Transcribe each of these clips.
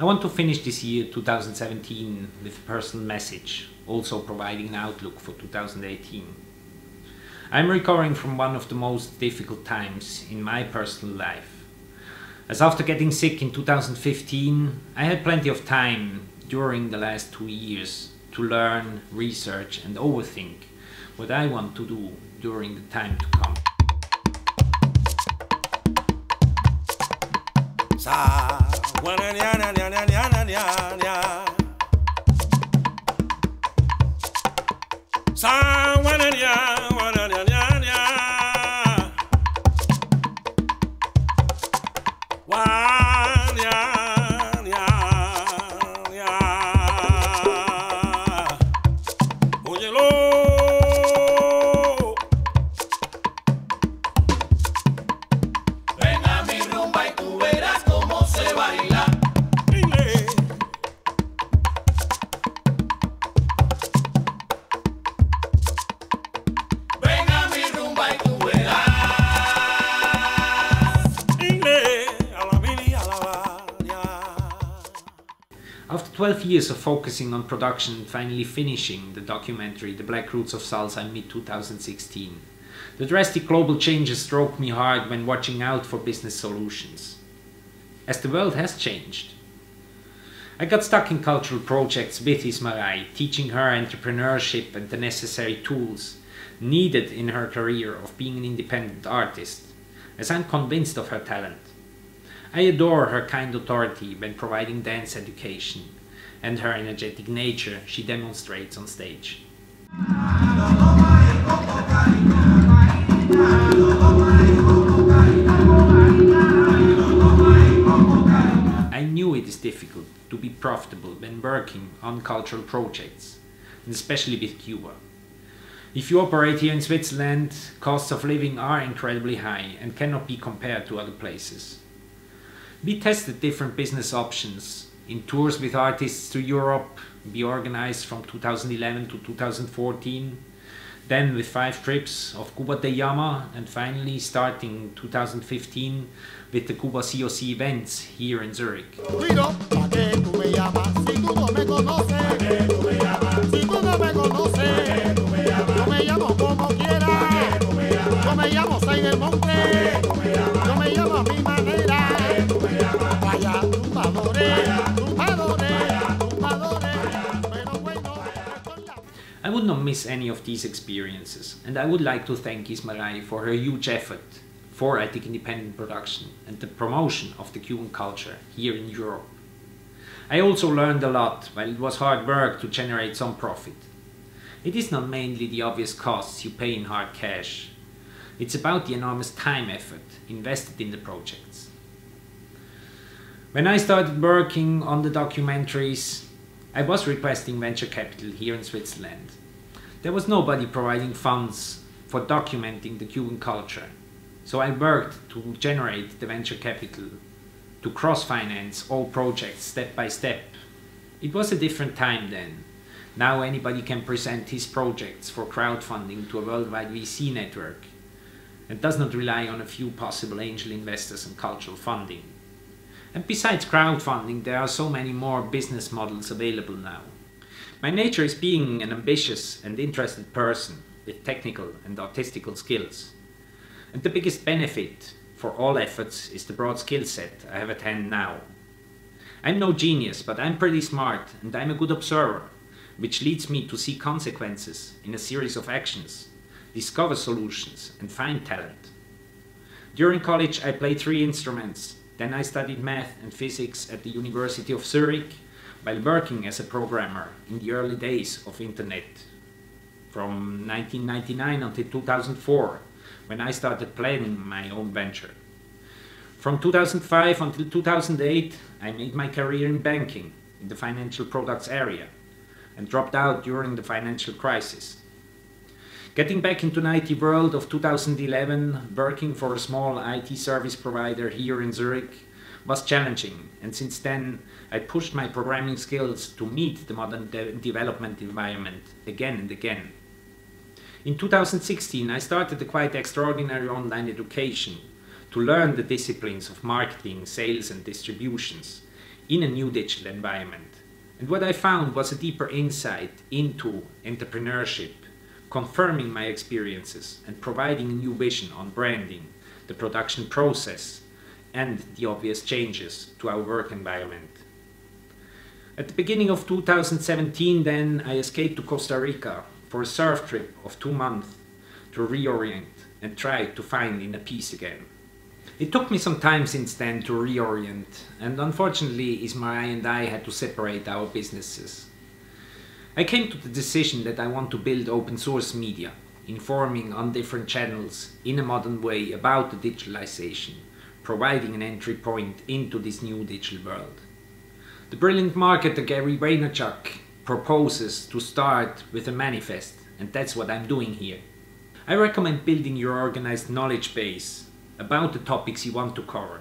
I want to finish this year 2017 with a personal message, also providing an outlook for 2018. I'm recovering from one of the most difficult times in my personal life. As after getting sick in 2015, I had plenty of time during the last 2 years to learn, research and overthink what I want to do during the time to come. After 12 years of focusing on production and finally finishing the documentary The Black Roots of Salsa in mid-2016, the drastic global changes struck me hard when watching out for business solutions. As the world has changed. I got stuck in cultural projects with Ismarai, teaching her entrepreneurship and the necessary tools needed in her career of being an independent artist, as I'm convinced of her talent. I adore her kind authority when providing dance education and her energetic nature she demonstrates on stage. I knew it is difficult to be profitable when working on cultural projects, and especially with Cuba. If you operate here in Switzerland, costs of living are incredibly high and cannot be compared to other places. We tested different business options in tours with artists to Europe. We organized from 2011 to 2014, then with 5 trips of Cuba de Llama, and finally starting 2015 with the Cuba COC events here in Zurich. I would not miss any of these experiences, and I would like to thank Ismarai for her huge effort for ethnic independent production and the promotion of the Cuban culture here in Europe. I also learned a lot, while it was hard work to generate some profit. It is not mainly the obvious costs you pay in hard cash. It's about the enormous time effort invested in the projects. When I started working on the documentaries, I was requesting venture capital here in Switzerland. There was nobody providing funds for documenting the Cuban culture, so I worked to generate the venture capital to cross-finance all projects step by step. It was a different time then. Now anybody can present his projects for crowdfunding to a worldwide VC network and does not rely on a few possible angel investors and cultural funding. And besides crowdfunding, there are so many more business models available now. My nature is being an ambitious and interested person with technical and artistical skills. And the biggest benefit for all efforts is the broad skill set I have at hand now. I'm no genius, but I'm pretty smart and I'm a good observer, which leads me to see consequences in a series of actions, discover solutions and find talent. During college I played 3 instruments. Then I studied math and physics at the University of Zurich while working as a programmer in the early days of internet, from 1999 until 2004, when I started planning my own venture. From 2005 until 2008, I made my career in banking in the financial products area and dropped out during the financial crisis. Getting back into the IT world of 2011, working for a small IT service provider here in Zurich, was challenging, and since then I pushed my programming skills to meet the modern development environment again and again. In 2016 I started a quite extraordinary online education to learn the disciplines of marketing, sales and distributions in a new digital environment. And what I found was a deeper insight into entrepreneurship, confirming my experiences and providing a new vision on branding, the production process, and the obvious changes to our work environment. At the beginning of 2017 then, I escaped to Costa Rica for a surf trip of 2 months to reorient and try to find inner peace again. It took me some time since then to reorient, and unfortunately Ismail and I had to separate our businesses. I came to the decision that I want to build open source media, informing on different channels in a modern way about the digitalization, providing an entry point into this new digital world. The brilliant marketer Gary Vaynerchuk proposes to start with a manifest, and that's what I'm doing here. I recommend building your organized knowledge base about the topics you want to cover.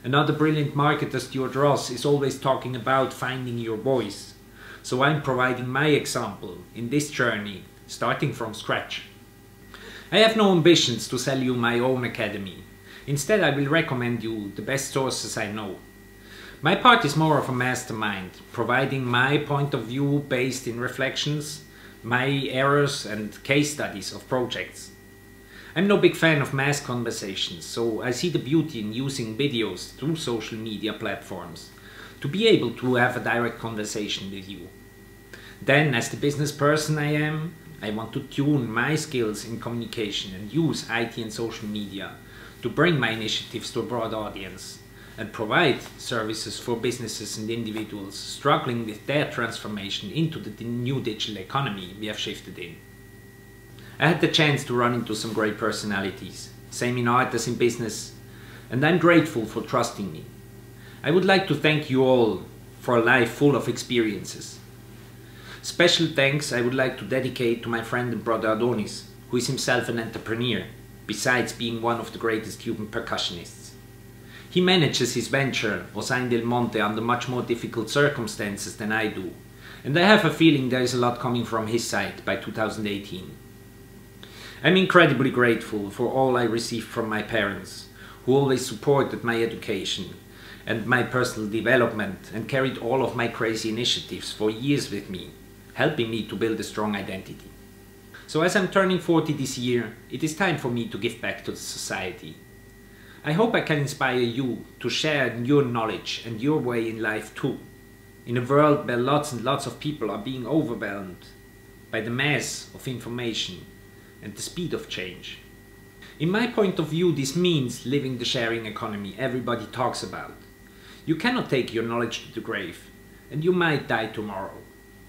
Another brilliant marketer, Stuart Ross, is always talking about finding your voice. So I'm providing my example in this journey, starting from scratch. I have no ambitions to sell you my own academy. Instead, I will recommend you the best sources I know. My part is more of a mastermind, providing my point of view based in reflections, my errors and case studies of projects. I'm no big fan of mass conversations, so I see the beauty in using videos through social media platforms to be able to have a direct conversation with you. Then, as the business person I am, I want to tune my skills in communication and use IT and social media to bring my initiatives to a broad audience and provide services for businesses and individuals struggling with their transformation into the new digital economy we have shifted in. I had the chance to run into some great personalities, same in art as in business, and I'm grateful for trusting me. I would like to thank you all for a life full of experiences. Special thanks I would like to dedicate to my friend and brother Adonis, who is himself an entrepreneur, besides being one of the greatest Cuban percussionists. He manages his venture, Osain del Monte, under much more difficult circumstances than I do, and I have a feeling there is a lot coming from his side by 2018. I'm incredibly grateful for all I received from my parents, who always supported my education and my personal development and carried all of my crazy initiatives for years with me, helping me to build a strong identity. So as I'm turning 40 this year, it is time for me to give back to the society. I hope I can inspire you to share your knowledge and your way in life too, in a world where lots and lots of people are being overwhelmed by the mass of information and the speed of change. In my point of view, this means living the sharing economy everybody talks about. You cannot take your knowledge to the grave, and you might die tomorrow,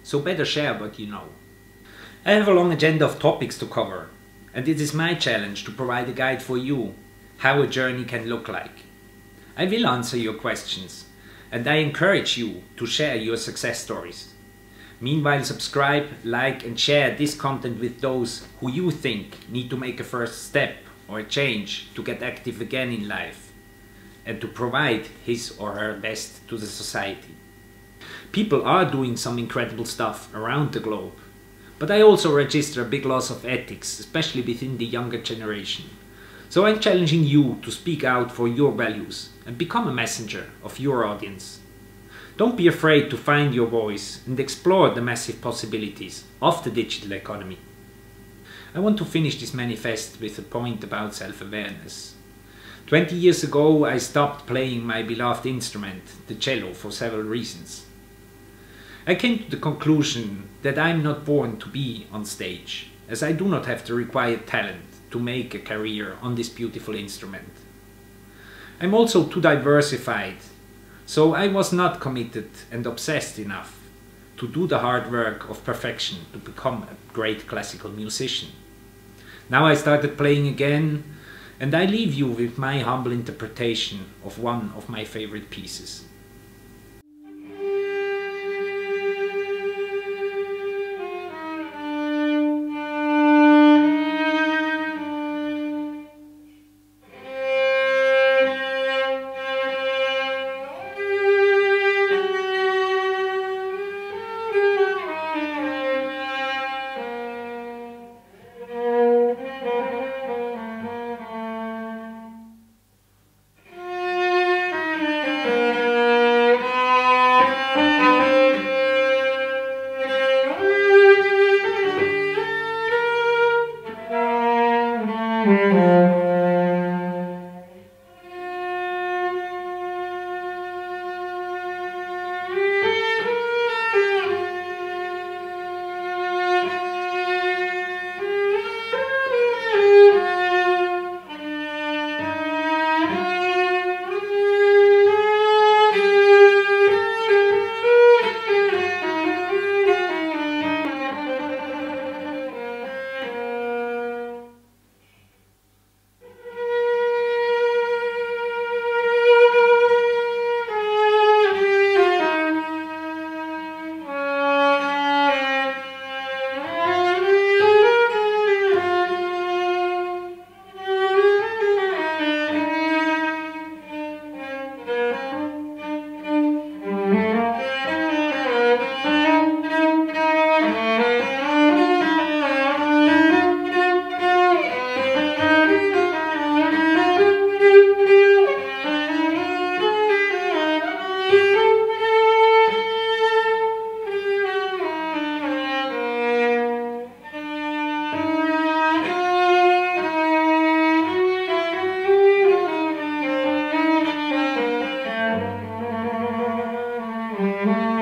so better share what you know. I have a long agenda of topics to cover, and it is my challenge to provide a guide for you, how a journey can look like. I will answer your questions, and I encourage you to share your success stories. Meanwhile, subscribe, like and share this content with those who you think need to make a first step or a change to get active again in life and to provide his or her best to the society. People are doing some incredible stuff around the globe, but I also register a big loss of ethics, especially within the younger generation. So I'm challenging you to speak out for your values and become a messenger of your audience. Don't be afraid to find your voice and explore the massive possibilities of the digital economy. I want to finish this manifest with a point about self-awareness. 20 years ago I stopped playing my beloved instrument, the cello, for several reasons. I came to the conclusion that I am not born to be on stage, as I do not have the required talent to make a career on this beautiful instrument. I'm also too diversified, so I was not committed and obsessed enough to do the hard work of perfection to become a great classical musician. Now I started playing again, and I leave you with my humble interpretation of one of my favorite pieces. Thank you.